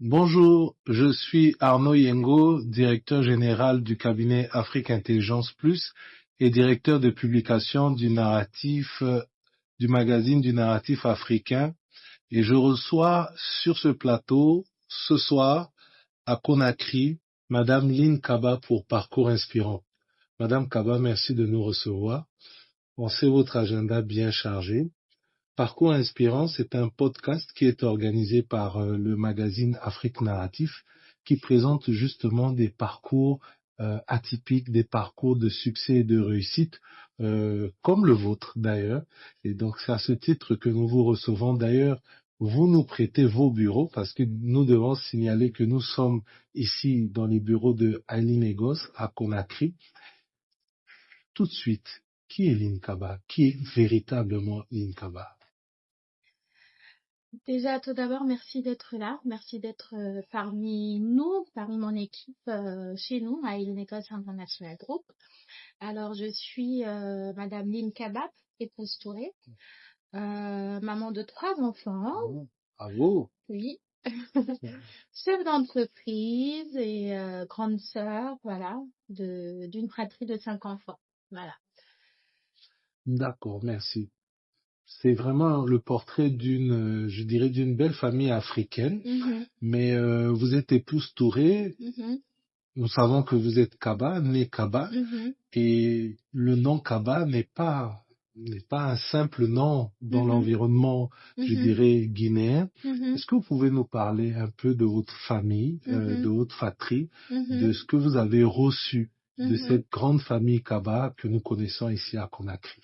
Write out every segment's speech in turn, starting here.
Bonjour, je suis Arnaud Yengo, directeur général du cabinet Afrique Intelligence Plus et directeur de publication du narratif, du magazine du narratif africain. Et je reçois sur ce plateau, ce soir, à Conakry, Madame Lynn Kaba pour Parcours Inspirant. Madame Kaba, merci de nous recevoir. On sait votre agenda bien chargé. Parcours Inspirant, c'est un podcast qui est organisé par le magazine Afrique Narratif, qui présente justement des parcours atypiques, des parcours de succès et de réussite, comme le vôtre d'ailleurs. Et donc c'est à ce titre que nous vous recevons. D'ailleurs, vous nous prêtez vos bureaux parce que nous devons signaler que nous sommes ici dans les bureaux de Ali Negos à Conakry. Tout de suite, qui est Lynn Kaba? Qui est véritablement Lynn Kaba? Déjà, tout d'abord, merci d'être là. Merci d'être parmi nous, parmi mon équipe, chez nous, à Ilnecos International Group. Alors, je suis Madame Lynn Kabab, épouse Touré, maman de 3 enfants. Oh, bravo. Oui. Chef d'entreprise et grande sœur, voilà, d'une fratrie de 5 enfants. Voilà. D'accord, merci. C'est vraiment le portrait je dirais, d'une belle famille africaine. Mais vous êtes épouse Touré. Nous savons que vous êtes Kaba, né Kaba, et le nom Kaba n'est pas un simple nom dans l'environnement, je dirais, guinéen. Est-ce que vous pouvez nous parler un peu de votre famille, de votre fratrie, de ce que vous avez reçu de cette grande famille Kaba que nous connaissons ici à Conakry?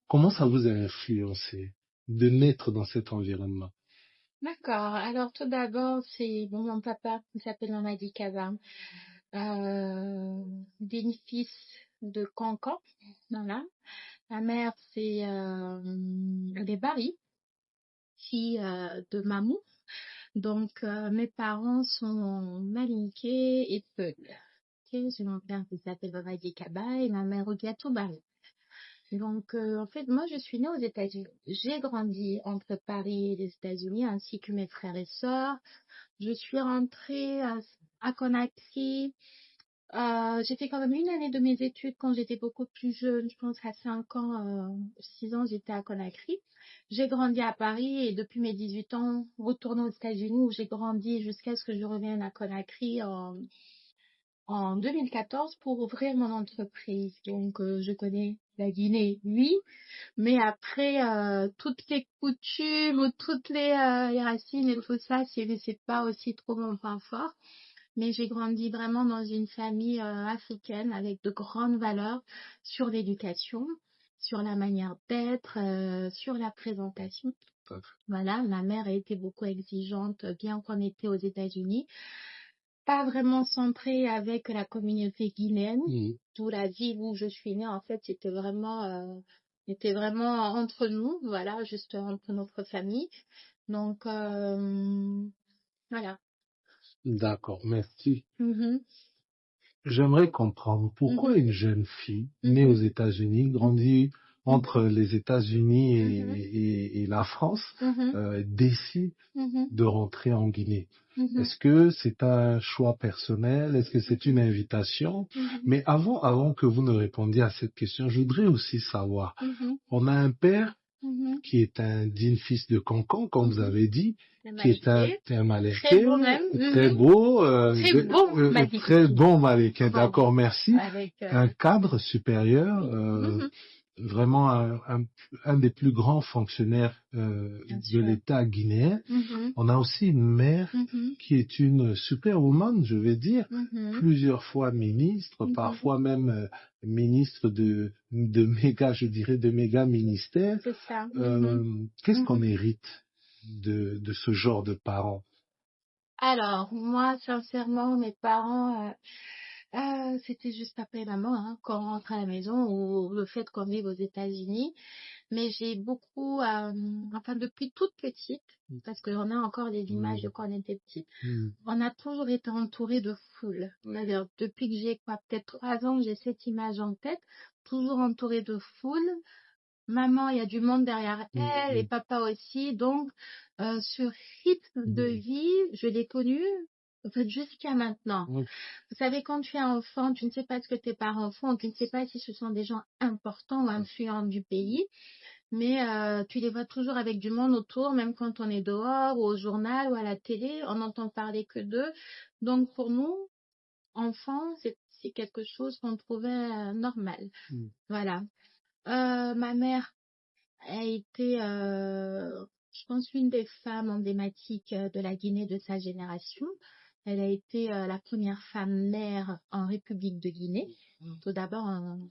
Comment ça vous a influencé de naître dans cet environnement? D'accord. Alors, tout d'abord, c'est mon papa qui s'appelle Mamadi Kaba, digne fils de Cancan. Voilà. Ma mère, elle est Bari, fille de Mamou. Donc, mes parents sont Malinké et Peul. Ok, j'ai mon père qui s'appelle Mamadi Kaba et ma mère Ogiatou Bari. Donc, en fait, moi, je suis née aux États-Unis. J'ai grandi entre Paris et les États-Unis, ainsi que mes frères et sœurs. Je suis rentrée à Conakry. J'ai fait quand même une année de mes études quand j'étais beaucoup plus jeune. Je pense qu'à 5 ans, 6 ans, j'étais à Conakry. J'ai grandi à Paris et depuis mes 18 ans, retournée aux États-Unis où j'ai grandi jusqu'à ce que je revienne à Conakry en 2014 pour ouvrir mon entreprise. Donc, je connais la Guinée, oui, mais après, toutes les coutumes ou toutes les racines et tout ça, c'est pas aussi trop mon point fort. Mais j'ai grandi vraiment dans une famille africaine avec de grandes valeurs sur l'éducation, sur la manière d'être, sur la présentation. Voilà, ma mère a été beaucoup exigeante, bien qu'on était aux États-Unis. Pas vraiment centrée avec la communauté guinéenne. D'où la ville où je suis née, en fait, était vraiment entre nous, voilà, juste entre notre famille. Donc, voilà. D'accord, merci. Mhm. J'aimerais comprendre pourquoi une jeune fille née aux États-Unis, grandie entre les États-Unis et la France, décide de rentrer en Guinée. Est-ce que c'est un choix personnel? Est-ce que c'est une invitation? Mais avant que vous ne répondiez à cette question, je voudrais aussi savoir, on a un père qui est un digne fils de Cancan, comme vous avez dit, qui est un Malinké, Très beau même. très beau, Très bon Malinké. très bon Malinké, Bon. d'accord, merci. Avec, Un cadre supérieur, vraiment un des plus grands fonctionnaires de l'État guinéen. On a aussi une mère qui est une superwoman, je vais dire, plusieurs fois ministre, parfois même ministre de méga, je dirais, de méga ministères. C'est ça. Qu'est-ce qu'on hérite de ce genre de parents? Alors, moi, sincèrement, mes parents, c'était juste papa et maman, hein, quand on rentre à la maison, ou le fait qu'on vive aux États-Unis. Mais j'ai beaucoup, enfin, depuis toute petite, parce qu'on a encore des images de quand on était petite, on a toujours été entouré de foule. C'est-à-dire, depuis que j'ai peut-être 3 ans, j'ai cette image en tête, toujours entouré de foule. maman, il y a du monde derrière elle, et Mhm. papa aussi. Donc, ce rythme de Mhm. vie, je l'ai connu, en fait, jusqu'à maintenant. Ok. Vous savez, quand tu es enfant, tu ne sais pas ce que tes parents font, tu ne sais pas si ce sont des gens importants ou influents du pays, mais tu les vois toujours avec du monde autour, même quand on est dehors, ou au journal, ou à la télé, on n'entend parler que d'eux. Donc, pour nous, enfants, c'est quelque chose qu'on trouvait normal. Mhm. Voilà. Ma mère a été, je pense, une des femmes emblématiques de la Guinée de sa génération. Elle a été la première femme mère en République de Guinée, tout d'abord en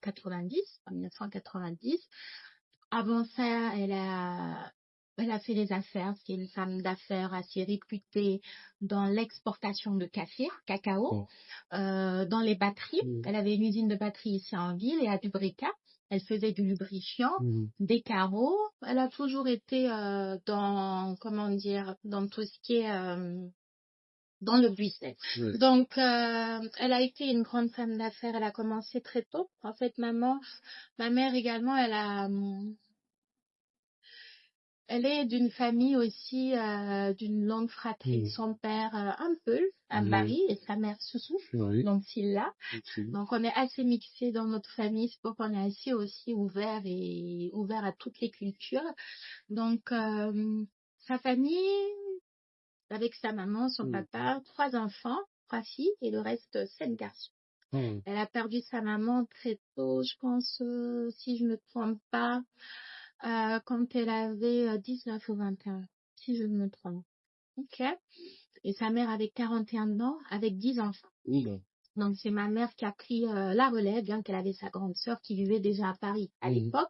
90, en 1990. Avant ça, elle a fait les affaires. C'est une femme d'affaires assez réputée dans l'exportation de cacao, Bon. dans les batteries. Mhm. Elle avait une usine de batterie ici en ville et à Dubrika. Elle faisait du lubrifiant, Mhm. des carreaux. Elle a toujours été comment dire, dans tout ce qui est dans le business. Ouais. Donc, elle a été une grande femme d'affaires. Elle a commencé très tôt. En fait, ma mère également, elle est d'une famille aussi, d'une longue fratrie. Mhm. Son père, un Peul, un Oui. Bari, et sa mère Soussou, Oui. donc Silla. Ok. Donc, on est assez mixé dans notre famille. C'est pour qu'on est assez aussi ouvert à toutes les cultures. Donc, sa famille, avec sa maman, son Mhm. papa, 3 enfants, 3 filles, et le reste, 7 garçons. Mhm. Elle a perdu sa maman très tôt, je pense, si je ne me trompe pas, quand elle avait 19 ou 21, si je ne me trompe. Ok. Et sa mère avait 41 ans, avec 10 enfants. Mhm. Donc, c'est ma mère qui a pris la relève, bien qu'elle avait sa grande sœur qui vivait déjà à Paris à Mhm. l'époque,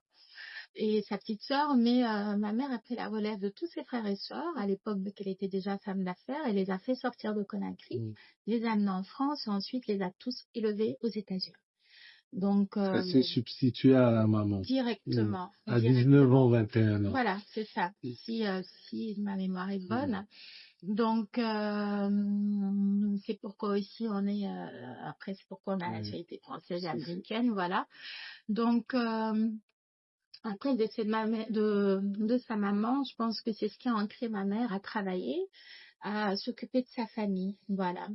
et sa petite sœur, mais ma mère a pris la relève de tous ses frères et sœurs, à l'époque qu'elle était déjà femme d'affaires, elle les a fait sortir de Conakry, Mhm. les a amenés en France, et ensuite les a tous élevés aux États-Unis. Donc, Elle s'est substituée à la maman. Mhm. directement. À 19 ans, 21 ans. Voilà, c'est ça. Si ma mémoire est bonne. Mhm. Donc, c'est pourquoi aussi après, c'est pourquoi on a la Ouais. nationalité française et américaine, voilà. Donc, après, le décès de sa maman, je pense que c'est ce qui a ancré ma mère à travailler, à s'occuper de sa famille, voilà.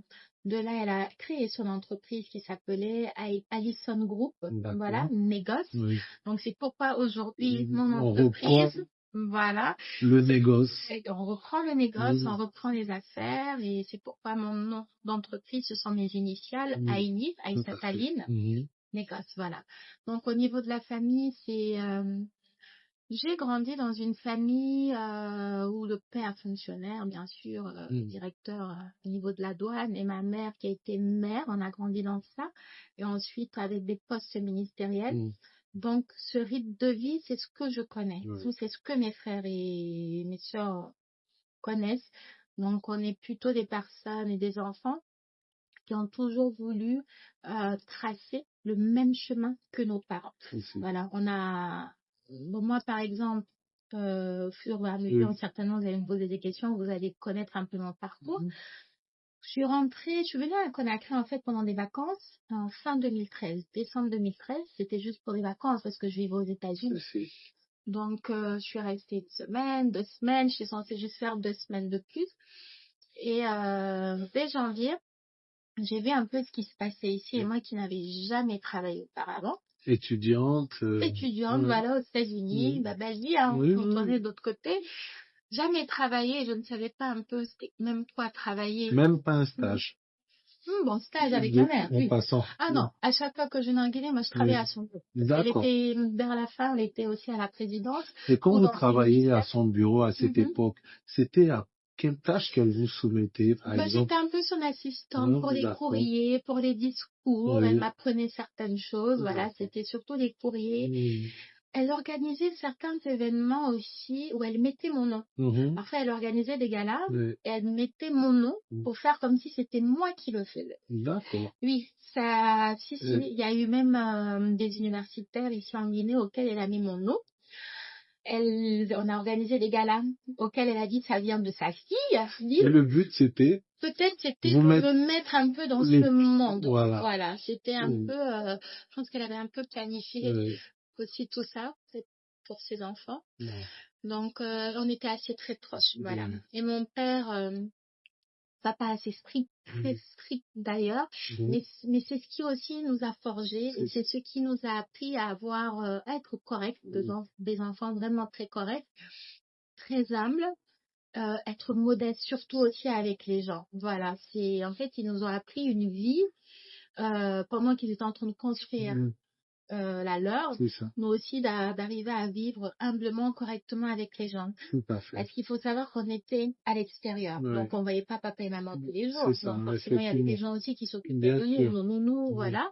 De là, elle a créé son entreprise qui s'appelait Allison Group, voilà, D'accord. négoce. Oui. Donc, c'est pourquoi aujourd'hui, mon On reprend entreprise, voilà, le négoce. on reprend le négoce, on Mhm. reprend les affaires, et c'est pourquoi mon nom d'entreprise, ce sont mes initiales, Mhm. Aïnif, Tout à fait. Aïssataline, Mhm. négoce, voilà. Donc, au niveau de la famille, j'ai grandi dans une famille où le père fonctionnaire, bien sûr, Mhm. directeur au niveau de la douane, et ma mère qui a été mère, on a grandi dans ça, et ensuite avec des postes ministériels. Mhm. Donc, ce rythme de vie, c'est ce que je connais, Ouais. c'est ce que mes frères et mes sœurs connaissent. Donc, on est plutôt des personnes et des enfants qui ont toujours voulu tracer le même chemin que nos parents. Aussi. Voilà, moi par exemple, au fur et à mesure, Oui. certainement vous allez me poser des questions, vous allez connaître un peu mon parcours. Mhm. Je suis venue à Conakry en fait pendant des vacances en fin 2013, décembre 2013, c'était juste pour les vacances parce que je vivais aux États-Unis. Aussi. Donc je suis restée 1 semaine, 2 semaines, je suis censée juste faire 2 semaines de plus. Et dès janvier, j'ai vu un peu ce qui se passait ici, et moi qui n'avais jamais travaillé auparavant, Étudiante. étudiante, Ouais. voilà, aux États-Unis, Mhm. belle vie, hein, Oui, retourner oui. de l'autre côté. Jamais travaillé, je ne savais pas un peu c'était même quoi travailler. Même pas un Hmm, stage. bon, stage avec ma mère, En oui. passant. Ah non, à chaque fois que je venais en Guinée, moi je travaillais Oui. à son bureau. Elle D'accord. était, vers la fin, elle était aussi à la présidence Et quand ou vous dans ses travaillez à ministères. son bureau à cette Mhm. époque, c'était à quelle tâche qu'elle vous soumettait, par Bah, j'étais exemple? un peu son assistante pour les D'accord. courriers, pour les discours. Elle Oui. m'apprenait certaines choses. Voilà, D'accord. c'était surtout les courriers. Mhm. Elle organisait certains événements aussi où elle mettait mon nom. Mhm. Parfois, elle organisait des galas Oui. et elle mettait mon nom Mhm. pour faire comme si c'était moi qui le faisais. D'accord. Oui, si, il y a eu même des universitaires ici en Guinée auxquels elle a mis mon nom. On a organisé des galas auxquels elle a dit ça vient de sa fille, Et Lille. le but, c'était Peut-être c'était vous pour mettre me mettre un peu dans les... ce monde. Voilà. Voilà, c'était un Mhm. peu, je pense qu'elle avait un peu planifié Oui. aussi tout ça, c'est pour ses enfants. Ouais. Donc, on était assez très proches, voilà. Ouais. Et mon père, papa assez strict, très strict d'ailleurs, mais c'est ce qui aussi nous a forgé, et c'est ce qui nous a appris à avoir, à être correct, des enfants vraiment très corrects, très humbles, être modeste, surtout aussi avec les gens. Voilà, en fait, ils nous ont appris une vie, pendant qu'ils étaient en train de construire la leur, C'est ça. mais aussi d'arriver à vivre humblement, correctement avec les gens. Tout à fait. Parce qu'il faut savoir qu'on était à l'extérieur. Ouais. Donc, on voyait pas papa et maman tous les jours. C'est ça, Donc, forcément, il y avait des effectivement. gens aussi qui s'occupaient Bien de nous, sûr. nos nounous, voilà.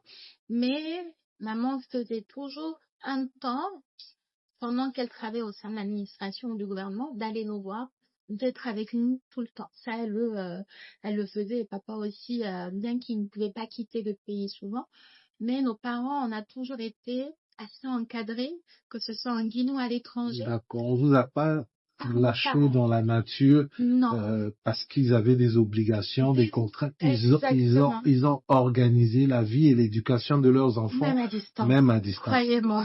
Mais maman faisait toujours un temps, pendant qu'elle travaillait au sein de l'administration ou du gouvernement, d'aller nous voir, d'être avec nous tout le temps. Ça, elle le faisait. Et papa aussi, bien qu'il ne pouvait pas quitter le pays souvent. Mais nos parents, on a toujours été assez encadrés, que ce soit en Guinée ou à l'étranger. D'accord. On vous a pas Par nos lâché parents. dans la nature Non. parce qu'ils avaient des obligations, des contraintes. Exactement. Ils ont organisé la vie et l'éducation de leurs enfants, Même à distance. même à distance. Croyez-moi.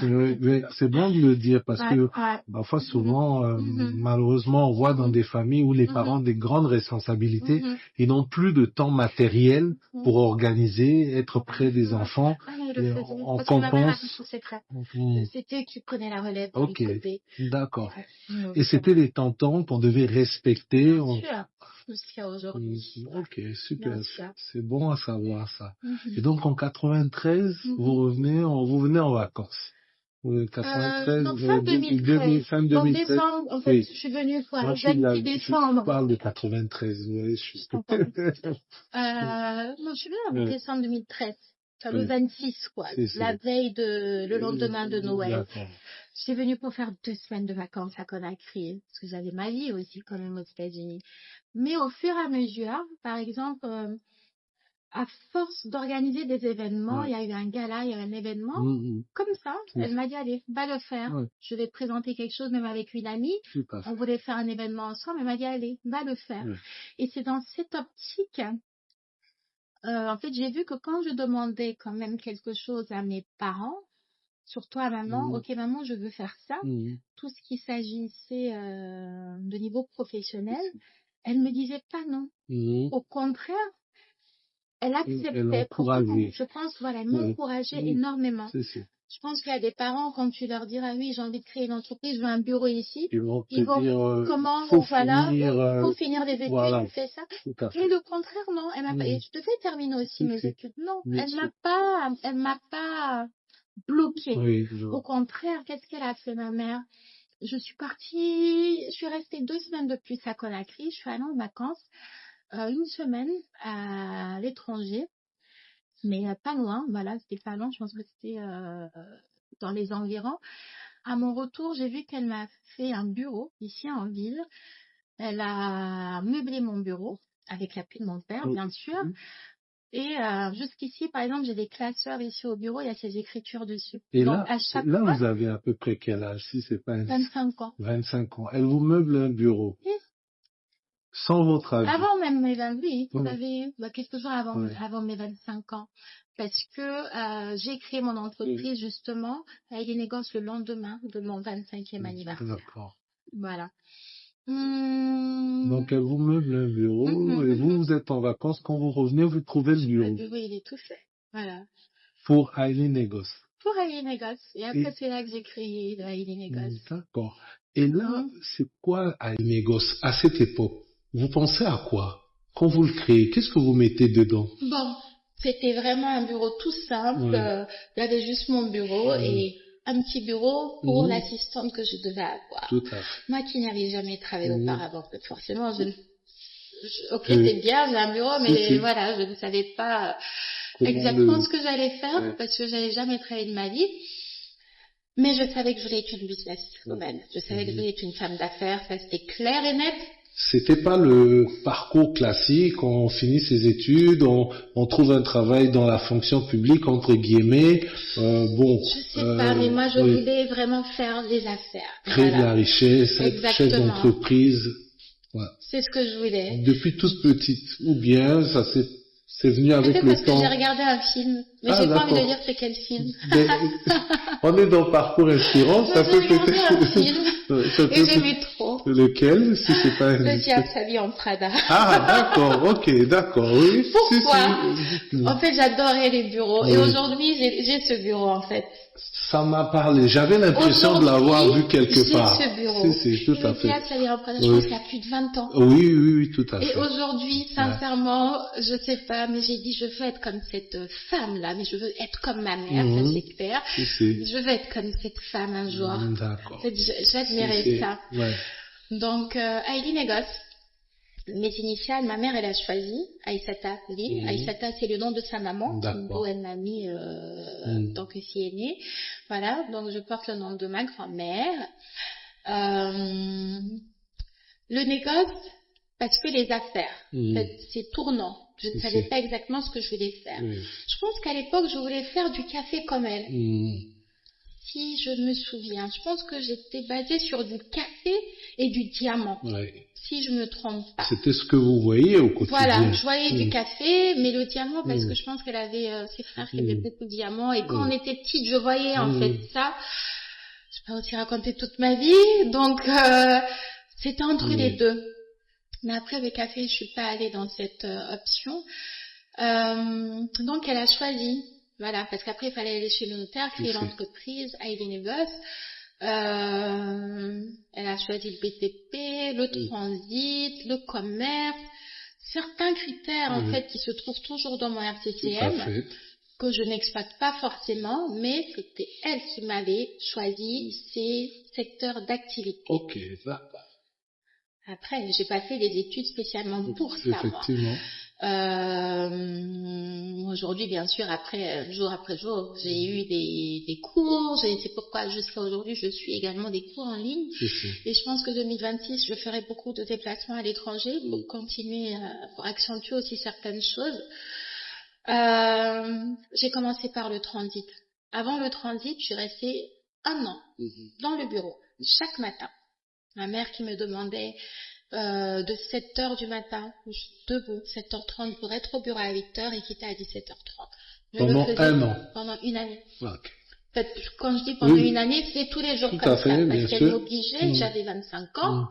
C'est bon de le dire parce que Ouais. parfois, souvent, malheureusement, on voit dans des familles où les parents ont des grandes responsabilités, ils n'ont plus de temps matériel pour organiser, être près des enfants. Ouais, il le faisait. On Parce que ma mère a compense. tout secret. Mhm. C'était qui prenait la relève du Ok, bébé. d'accord. Ouais. Et c'était les tontons qu'on devait respecter. Bien sûr. Jusqu'à aujourd'hui. Ok, super. Bien sûr. C'est bon à savoir ça. Et donc en 93, vous venez en vacances. 93, Non, fin 2013. fin Donc 2013. décembre, en fait, Oui. je suis venue Moi, le je suis 26 décembre. je parle de 93. Oui, je suis... Non, je suis venue en décembre 2013. Enfin, le 26, quoi. La veille le lendemain de Noël. D'accord. Je suis venue pour faire 2 semaines de vacances à Conakry, parce que j'avais ma vie aussi quand même aux États-Unis. Mais au fur et à mesure, par exemple, à force d'organiser des événements, il y a eu un gala, il y a eu un événement, comme ça, elle m'a dit, allez, va le faire. Je vais te présenter quelque chose, même avec une amie. On voulait faire un événement ensemble, elle m'a dit, allez, va le faire. Et c'est dans cette optique, en fait, j'ai vu que quand je demandais quand même quelque chose à mes parents, surtout à maman, ok maman, je veux faire ça, tout ce qui s'agissait de niveau professionnel, elle me disait pas non. Au contraire, elle acceptait. Je pense, voilà, elle m'encourageait énormément. Je pense qu'il y a des parents, quand tu leur diras, oui, j'ai envie de créer une entreprise, je veux un bureau ici, ils vont dire, comment, voilà, faut finir les études, voilà, tu fais ça. Et le contraire, non, elle m'a pas, et je devais terminer aussi mes études. Non, elle m'a pas bloquée. Au contraire, qu'est-ce qu'elle a fait, ma mère? Je suis restée 2 semaines de plus à Conakry, je suis allée en vacances, 1 semaine à l'étranger, mais pas loin, voilà, c'était pas loin, je pense que c'était dans les environs. À mon retour, j'ai vu qu'elle m'a fait un bureau ici en ville. Elle a meublé mon bureau avec l'appui de mon père, bien sûr. Et jusqu'ici, par exemple, j'ai des classeurs ici au bureau, il y a ses écritures dessus. Et donc, là, à chaque là fois, vous avez à peu près quel âge, si c'est pas 25 ans. 25 ans. Elle vous meuble un bureau. Oui. Sans votre avis. Avant même mes 20, oui, vous savez, quelques jours avant mes 25 ans. Parce que j'ai créé mon entreprise, justement, avec les négociations le lendemain de mon 25e anniversaire. D'accord. Voilà. Donc, elle vous meuble un bureau et vous êtes en vacances. Quand vous revenez, vous trouvez le bureau. Le bureau, il est tout fait. Voilà. Pour Haile Négoce. Pour Haile Négoce. Et après, c'est là que j'ai créé le Haile Négoce. D'accord. Et là, c'est quoi Haile Négoce à cette époque? Vous pensez à quoi? Quand vous le créez, qu'est-ce que vous mettez dedans? Bon, c'était vraiment un bureau tout simple. Il y avait juste mon bureau et un petit bureau pour l'assistante que je devais avoir. Tout à fait. Moi qui n'avais jamais travaillé auparavant, forcément, ok, c'est bien, j'ai un bureau, mais voilà, je ne savais pas exactement ce que j'allais faire parce que j'avais jamais travaillé de ma vie. Mais je savais que je voulais être une businesswoman. Je savais que je voulais être une femme d'affaires, ça c'était clair et net. C'était pas le parcours classique, on finit ses études, on trouve un travail dans la fonction publique, entre guillemets, bon. Je sais pas, mais moi je voulais vraiment faire des affaires. Créer de la richesse, être chef d'entreprise. Voilà. C'est ce que je voulais. Depuis toute petite, ou bien ça s'est C'est venu avec Peut-être le parce que temps. j'ai regardé un film, mais Ah, j'ai pas envie de d'accord. dire c'est quel film. On est dans Parcours inspirant, ça J'ai peut regardé un peut-être... film ça et peut j'aimais trop. Lequel, si c'est pas Le indiscret? diable s'habille en Prada. Ah, d'accord, ok, d'accord, oui. Pourquoi? Si. En fait, j'adorais les bureaux. Oui. Et aujourd'hui, j'ai ce bureau, en fait. Ça m'a parlé. J'avais l'impression de l'avoir vu quelque part. J'ai ce bureau. Si, tout à Le fait. diable s'habille en Prada, je Oui. pense qu'il y a plus de 20 ans. Oui, tout à Et fait. aujourd'hui, sincèrement, je sais pas, mais j'ai dit, je veux être comme cette femme-là, mais je veux être comme ma mère, ça c'est clair. Si. Je veux être comme cette femme un jour. D'accord. En fait, j'admirais ça. Ouais. Donc, Haïli Négoce, mes initiales, ma mère, elle a choisi Aïssata Ly. Aïssata, c'est le nom de sa maman. D'accord. Elle m'a mis tant que fille aînée. Voilà, donc je porte le nom de ma grand-mère. Le négoce, parce que les affaires, en fait, c'est tournant. Je ne savais pas exactement ce que je voulais faire. Je pense qu'à l'époque, je voulais faire du café comme elle. Si je me souviens, je pense que j'étais basée sur du café et du diamant. Si je me trompe pas. C'était ce que vous voyez au quotidien. Voilà, je voyais du café, mais le diamant, parce que je pense qu'elle avait ses frères qui avaient beaucoup de diamants. Et quand on était petite, je voyais en fait ça. Je peux aussi raconter toute ma vie. Donc, c'était entre les deux. Mais après, le café, je suis pas allée dans cette option. Donc, elle a choisi. Voilà, parce qu'après, il fallait aller chez le notaire, créer l'entreprise, Haïli Négoce. Elle a choisi le BTP, le transit, le commerce, certains critères en fait qui se trouvent toujours dans mon RCCM, que je n'exploite pas forcément, mais c'était elle qui m'avait choisi ces secteurs d'activité. Ok, d'accord. Après, j'ai pas fait des études spécialement pour ça. Effectivement. Aujourd'hui, bien sûr, jour après jour, j'ai eu des cours. C'est pourquoi jusqu'à aujourd'hui, je suis également des cours en ligne. Et je pense que 2026, je ferai beaucoup de déplacements à l'étranger pour continuer, pour accentuer aussi certaines choses. J'ai commencé par le transit. Avant le transit, je suis restée 1 an dans le bureau, chaque matin. Ma mère qui me demandait de 7h du matin, debout, 7h30 pour être au bureau à 8h et quitter à 17h30. Pendant 1 an. Pendant 1 année. Okay. En fait, quand je dis pendant 1 année, c'est tous les jours comme ça. Parce qu'elle m'obligeait, j'avais 25 ans,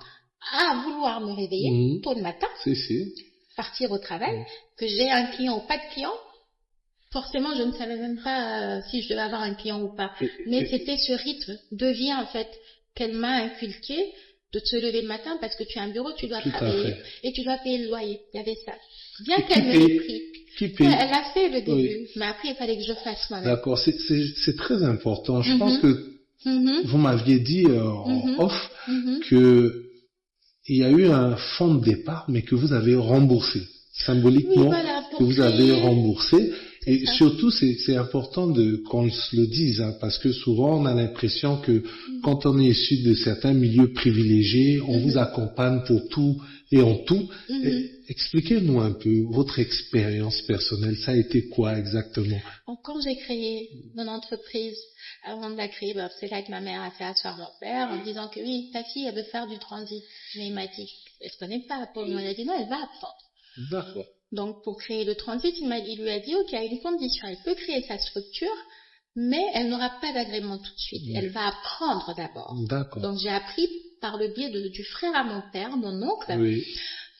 à vouloir me réveiller tôt le matin, partir au travail, que j'ai un client ou pas de client. Forcément, je ne savais même pas si je devais avoir un client ou pas. Mais c'était ce rythme de vie, en fait, qu'elle m'a inculqué, de te lever le matin parce que tu as un bureau, tu dois travailler et tu dois payer le loyer. Il y avait ça. Bien qu'elle me l'ait pris. Elle l'a fait le début, mais après il fallait que je fasse moi-même. D'accord, c'est très important. Je pense que vous m'aviez dit en off que il y a eu un fonds de départ, mais que vous avez remboursé symboliquement, que vous avez remboursé. Et surtout, c'est important qu'on se le dise, hein, parce que souvent on a l'impression que quand on est issu de certains milieux privilégiés, on vous accompagne pour tout et en tout. Expliquez-nous un peu votre expérience personnelle. Ça a été quoi exactement? Quand j'ai créé mon entreprise, avant de la créer, c'est là que ma mère a fait asseoir mon père en disant que oui, ta fille, elle veut faire du transit. Mais il m'a dit, elle ne connaît pas. Paul m'a dit non, elle va apprendre. D'accord. Donc, pour créer le transit, il lui a dit, OK, à une condition, elle peut créer sa structure, mais elle n'aura pas d'agrément tout de suite. Elle va apprendre d'abord. D'accord. Donc, j'ai appris par le biais du frère à mon père, mon oncle,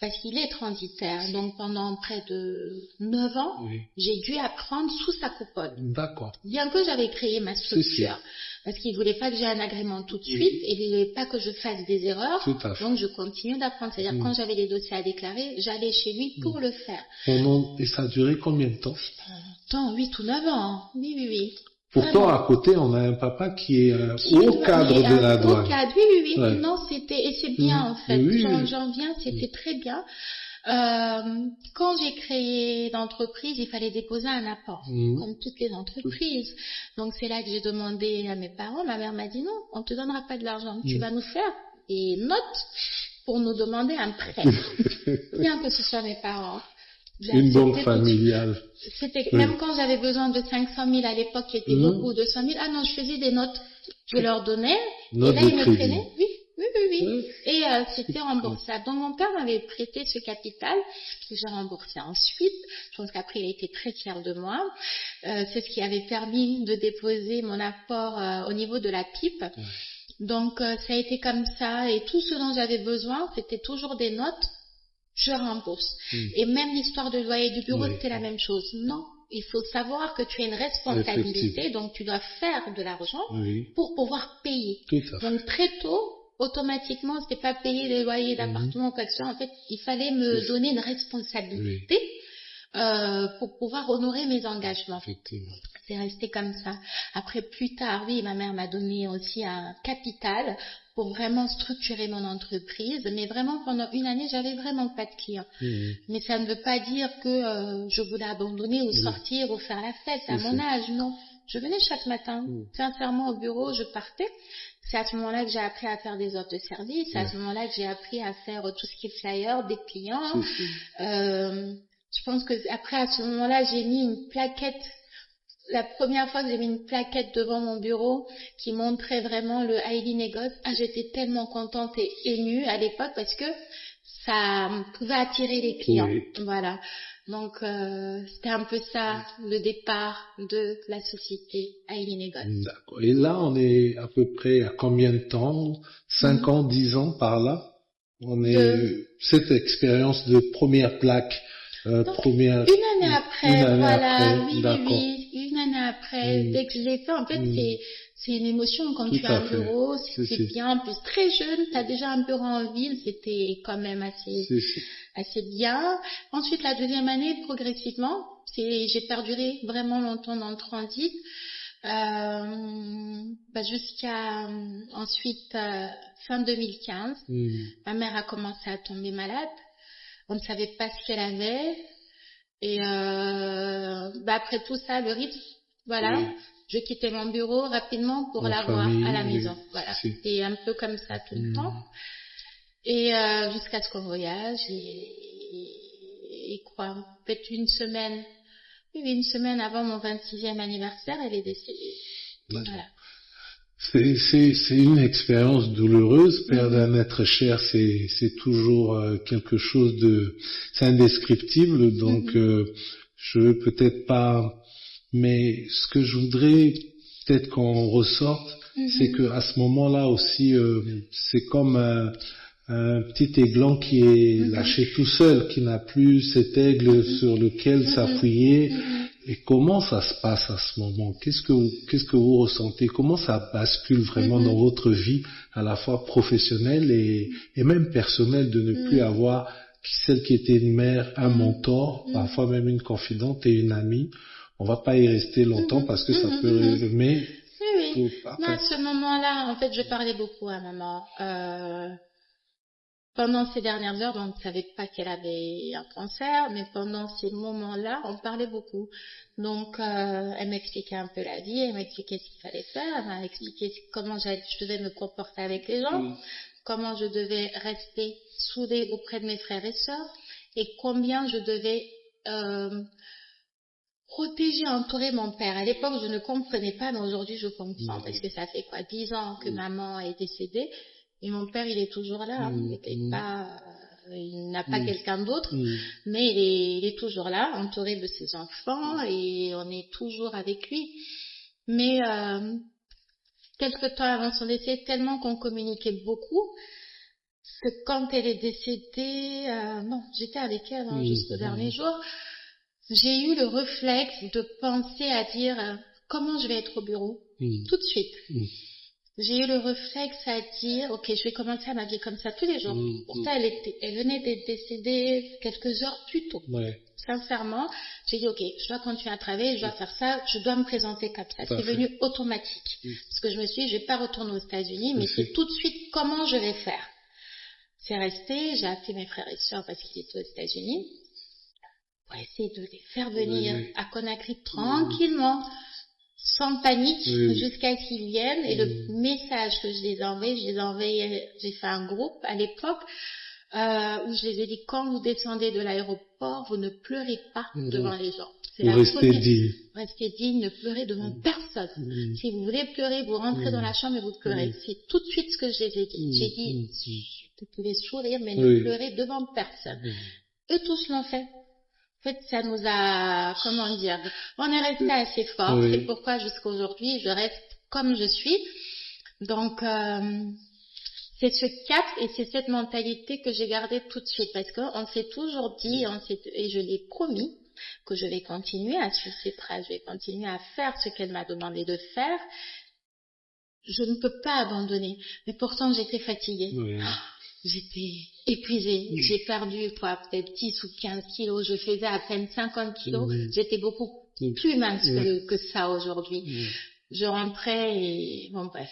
parce qu'il est transitaire. Donc, pendant près de 9 ans, j'ai dû apprendre sous sa coupole. D'accord. Bien que j'avais créé ma structure. Parce qu'il ne voulait pas que j'ai un agrément tout de suite et il ne voulait pas que je fasse des erreurs. Donc, je continue d'apprendre. C'est-à-dire, quand j'avais des dossiers à déclarer, j'allais chez lui pour le faire. Et ça a duré combien de temps? 8 ou 9 ans. Oui. Pourtant, vraiment. À côté, on a un papa qui est au cadre de la douane. Au cadre, oui. Non, et c'est bien, en fait. J'en viens, c'était très bien. Quand j'ai créé l'entreprise, il fallait déposer un apport, comme toutes les entreprises. Donc c'est là que j'ai demandé à mes parents. Ma mère m'a dit non, on te donnera pas de l'argent. Tu vas nous faire des notes pour nous demander un prêt. Bien que ce soit mes parents. Une banque familiale. Même quand j'avais besoin de 500 000 à l'époque, qui était beaucoup, 200 000. Ah non, je faisais des notes. Je leur donnais. Et là, ils me prenaient. Oui. oui. Et c'était remboursable. Donc mon père m'avait prêté ce capital que j'ai remboursé ensuite. Je pense qu'après il a été très fier de moi. C'est ce qui avait permis de déposer mon apport au niveau de la pipe. Donc ça a été comme ça, et tout ce dont j'avais besoin, c'était toujours des notes, je rembourse. Et même l'histoire de loyer du bureau, c'était la même chose. Non, il faut savoir que tu as une responsabilité, donc tu dois faire de l'argent pour pouvoir payer. Donc très tôt, automatiquement, c'était pas payer les loyers d'appartement ou quoi que ce soit. En fait, il fallait me donner une responsabilité pour pouvoir honorer mes engagements. C'est resté comme ça. Après, plus tard, oui, ma mère m'a donné aussi un capital pour vraiment structurer mon entreprise. Mais vraiment, pendant une année, j'avais vraiment pas de clients. Mais ça ne veut pas dire que je voulais abandonner ou sortir ou faire la fête à mon âge. Non. Je venais chaque matin, sincèrement, au bureau, je partais. C'est à ce moment-là que j'ai appris à faire des offres de service. C'est à ce moment-là que j'ai appris à faire tout ce qui est flyer, des clients. Je pense que après, à ce moment-là, j'ai mis une plaquette. La première fois que j'ai mis une plaquette devant mon bureau qui montrait vraiment le Haïli Négoce, j'étais tellement contente et émue à l'époque parce que ça pouvait attirer les clients. Voilà. Donc, c'était un peu ça, le départ de la société Haïli Négoce. D'accord. Et là, on est à peu près à combien de temps? 5 ans, 10 ans par là? On est cette expérience de première plaque. Donc, une année après, voilà, oui, une année après, dès que je l'ai fait, en fait, c'est une émotion quand tu as un bureau, c'est bien, en plus très jeune, tu as déjà un bureau en ville, c'était quand même assez bien. Ensuite, la deuxième année, progressivement, j'ai perduré vraiment longtemps dans le transit, jusqu'à ensuite fin 2015, ma mère a commencé à tomber malade. On ne savait pas ce qu'elle avait. Et après tout ça, le rythme, voilà, je quittais mon bureau rapidement pour la voir à la maison. Voilà, c'était un peu comme ça tout le temps. Et jusqu'à ce qu'on voyage. Et quoi, peut-être une semaine avant mon 26e anniversaire, elle est décédée. Voilà. C'est une expérience douloureuse. Perdre un être cher, c'est toujours quelque chose c'est indescriptible. Donc, je veux peut-être pas, mais ce que je voudrais peut-être qu'on ressorte, c'est que à ce moment-là aussi, c'est comme un petit aiglon qui est lâché tout seul, qui n'a plus cet aigle sur lequel s'appuyer. Et comment ça se passe à ce moment? Qu'est-ce que vous ressentez? Comment ça bascule vraiment dans votre vie, à la fois professionnelle et même personnelle, de ne plus avoir celle qui était une mère, un mentor, parfois même une confidente et une amie? On va pas y rester longtemps parce que ça peut résumer. Oui. Non, à ce moment-là, en fait, je parlais beaucoup à maman. Pendant ces dernières heures, on ne savait pas qu'elle avait un cancer, mais pendant ces moments-là, on parlait beaucoup. Donc, elle m'expliquait un peu la vie, elle m'expliquait ce qu'il fallait faire, elle m'a expliqué comment je devais me comporter avec les gens, comment je devais rester soudée auprès de mes frères et sœurs, et combien je devais protéger, entourer mon père. À l'époque, je ne comprenais pas, mais aujourd'hui, je comprends, parce que ça fait 10 ans que maman est décédée. Et mon père, il est toujours là. Il n'a pas quelqu'un d'autre, mais il est toujours là, entouré de ses enfants, et on est toujours avec lui. Mais quelque temps avant son décès, tellement qu'on communiquait beaucoup, que quand elle est décédée, j'étais avec elle jusqu'au dernier jour, j'ai eu le réflexe de penser à dire comment je vais être au bureau, tout de suite. J'ai eu le réflexe à dire, ok, je vais commencer ma vie comme ça tous les jours. Pourtant, elle venait d'être décédée quelques heures plus tôt. Sincèrement, j'ai dit, ok, je dois continuer à travailler, je dois faire ça, je dois me présenter comme ça. C'est venu automatique. Parce que je me suis dit, je vais pas retourner aux États-Unis, mais c'est tout de suite comment je vais faire. C'est resté, j'ai appelé mes frères et sœurs parce qu'ils étaient aux États-Unis, pour essayer de les faire venir à Conakry tranquillement, sans panique, jusqu'à ce qu'ils viennent. Et le message que je les ai envoyé, j'ai fait un groupe à l'époque, où je les ai dit, quand vous descendez de l'aéroport, vous ne pleurez pas devant les gens. Vous restez digne. Restez digne, ne pleurez devant personne. Si vous voulez pleurer, vous rentrez dans la chambre et vous pleurez. C'est tout de suite ce que je les ai dit. J'ai dit, vous pouvez sourire, mais ne pleurez devant personne. Eux tous l'ont fait. En fait, ça nous a, comment dire, on est resté assez fort. C'est pourquoi jusqu'à aujourd'hui, je reste comme je suis. Donc, c'est ce cap et c'est cette mentalité que j'ai gardée tout de suite parce qu'on s'est toujours dit, et je l'ai promis, que je vais continuer à suivre ses traces, je vais continuer à faire ce qu'elle m'a demandé de faire. Je ne peux pas abandonner. Mais pourtant, j'étais fatiguée. J'étais épuisée. J'ai perdu, peut-être 10 ou 15 kilos. Je faisais à peine 50 kilos. J'étais beaucoup plus mince que ça aujourd'hui. Je rentrais et bon bref,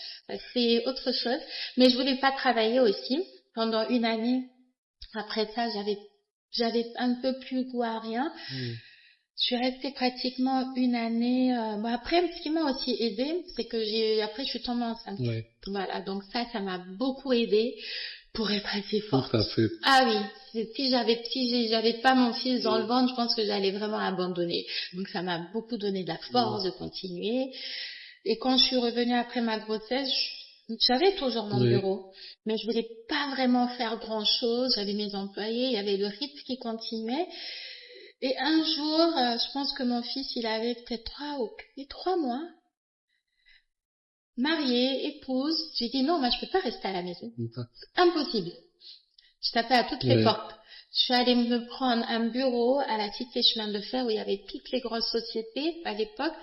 c'est autre chose. Mais je voulais pas travailler aussi. Pendant une année, après ça, j'avais un peu plus goût à rien. Je suis restée pratiquement une année. Bon après, ce qui m'a aussi aidée, c'est que après je suis tombée enceinte. Voilà, donc ça m'a beaucoup aidée pour être assez forte. Tout à fait. Ah oui, si j'avais pas mon fils dans le ventre, je pense que j'allais vraiment abandonner. Donc ça m'a beaucoup donné de la force de continuer. Et quand je suis revenue après ma grossesse, j'avais toujours mon bureau, mais je voulais pas vraiment faire grand chose. J'avais mes employés, il y avait le rythme qui continuait. Et un jour, je pense que mon fils, il avait peut-être 3 mois. Marié, épouse. J'ai dit non, moi je peux pas rester à la maison. Impossible. Je tapais à toutes les portes. Je suis allée me prendre un bureau à la Cité Chemin de Fer où il y avait toutes les grosses sociétés à l'époque.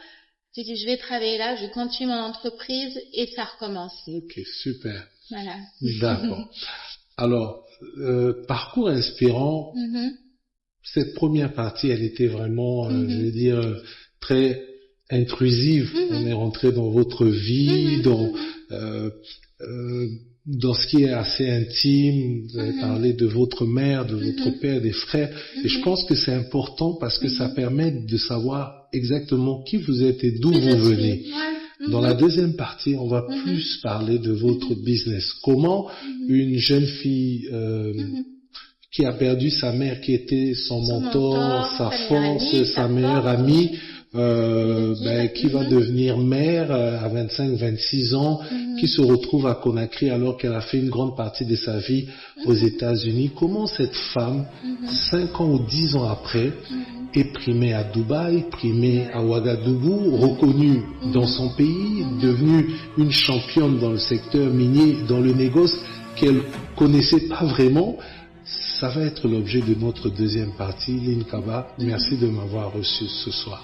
J'ai dit, je vais travailler là, je continue mon entreprise et ça recommence. Ok, super. Voilà. D'accord. Alors, parcours inspirant, cette première partie, elle était vraiment, je veux dire, très intrusive. On est rentré dans votre vie, dans ce qui est assez intime. Vous avez parlé de votre mère, de votre père, des frères. Et je pense que c'est important parce que ça permet de savoir exactement qui vous êtes et d'où vous venez. Dans la deuxième partie, on va plus parler de votre business. Comment une jeune fille qui a perdu sa mère, qui était son mentor, sa force, sa meilleure amie, qui va devenir mère à 25-26 ans, qui se retrouve à Conakry alors qu'elle a fait une grande partie de sa vie aux États-Unis. Comment cette femme, 5 ans ou 10 ans après, est primée à Dubaï, primée à Ouagadougou, reconnue dans son pays, devenue une championne dans le secteur minier, dans le négoce qu'elle connaissait pas vraiment. Ça va être l'objet de notre deuxième partie. Lynn Kaba, merci de m'avoir reçu ce soir.